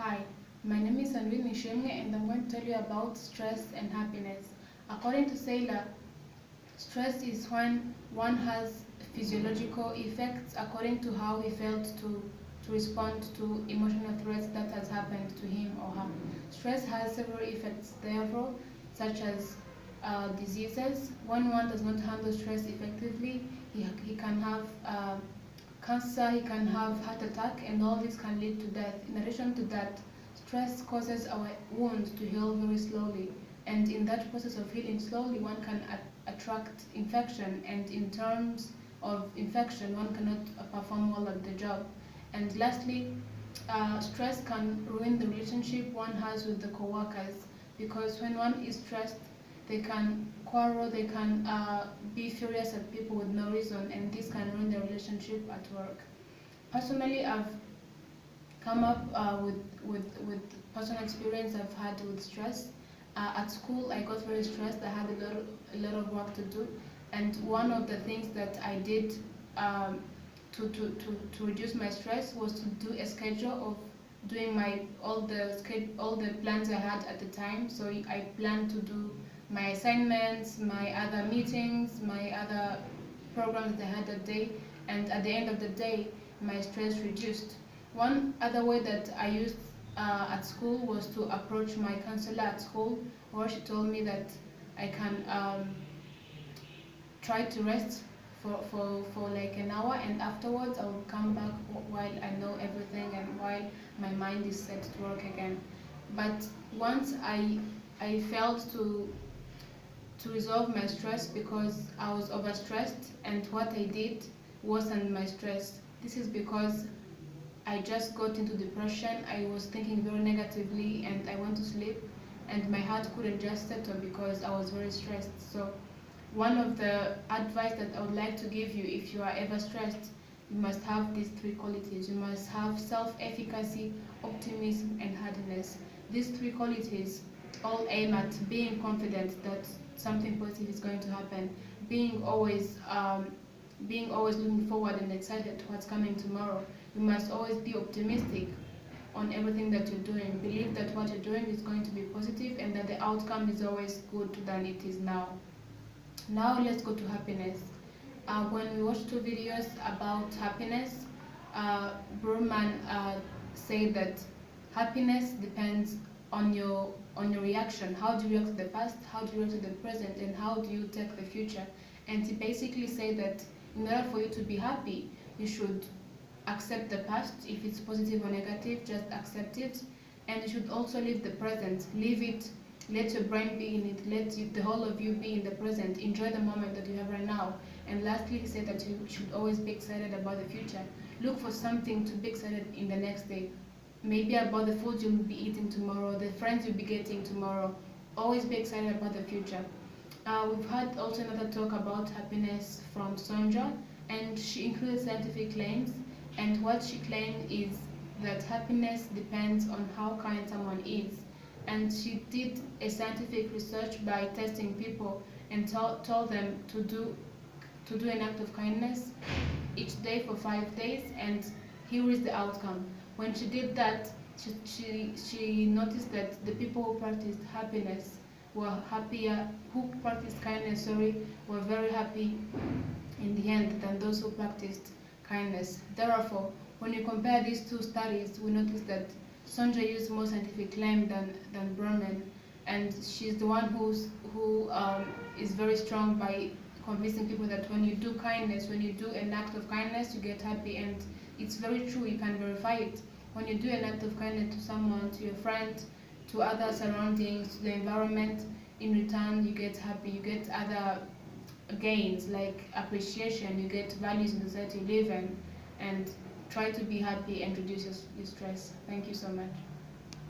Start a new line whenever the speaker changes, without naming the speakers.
Hi, my name is Sandrine and I'm going to tell you about stress and happiness. According to Sailor, stress is when one has physiological effects according to how he felt to respond to emotional threats that has happened to him or her. Stress has several effects, therefore, such as diseases. When one does not handle stress effectively, he can have cancer, he can have heart attack, and all this can lead to death. In addition to that, stress causes our wounds to heal very slowly, and in that process of healing slowly, one can attract infection, and in terms of infection, one cannot perform well at the job. And lastly, stress can ruin the relationship one has with the co-workers, because when one is stressed, they can quarrel, they can be furious at people with no reason, and this can ruin the relationship at work. Personally, I've come up with personal experience I've had with stress. At school, I got very stressed. I had a lot of work to do, and one of the things that I did to reduce my stress was to do a schedule of doing my all the plans I had at the time. So I planned to do my assignments, my other meetings, my other programs that I had that day, and at the end of the day, my stress reduced. One other way that I used at school was to approach my counselor at school, where she told me that I can try to rest for like an hour, and afterwards I will come back while I know everything and while my mind is set to work again. But once I failed to resolve my stress because I was overstressed, and what I did worsened my stress. This is because I just got into depression. I was thinking very negatively and I went to sleep, and my heart couldn't just settle because I was very stressed. So one of the advice that I would like to give you, if you are ever stressed, you must have these three qualities. You must have self-efficacy, optimism, and hardiness. These three qualities all aim at being confident that something positive is going to happen, being always looking forward and excited to what's coming tomorrow. You must always be optimistic on everything that you're doing. Believe that what you're doing is going to be positive and that the outcome is always good than it is now. Now let's go to happiness. When we watched two videos about happiness, Berman said that happiness depends on your reaction. How do you react to the past? How do you react to the present? And how do you take the future? And he basically said that in order for you to be happy, you should accept the past. If it's positive or negative, just accept it. And you should also live the present. Live it. Let your brain be in it. Let the whole of you be in the present. Enjoy the moment that you have right now. And lastly, he said that you should always be excited about the future. Look for something to be excited in the next day. Maybe about the food you'll be eating tomorrow, the friends you'll be getting tomorrow. Always be excited about the future. We've had also another talk about happiness from Sonja, and she included scientific claims. And what she claimed is that happiness depends on how kind someone is. And she did a scientific research by testing people and told them to do an act of kindness each day for 5 days, and here is the outcome. When she did that, she noticed that the people who practiced happiness were happier, who practiced kindness, were very happy in the end than those who practiced kindness. Therefore, when you compare these two studies, we notice that Sonja used more scientific claim than Berman, and she's the one who is very strong by convincing people that when you do kindness, when you do an act of kindness, you get happy, and it's very true. You can verify it. When you do an act of kindness to someone, to your friend, to other surroundings, to the environment, in return you get happy. You get other gains like appreciation. You get values in the society you live in, and try to be happy and reduce your stress. Thank you so much.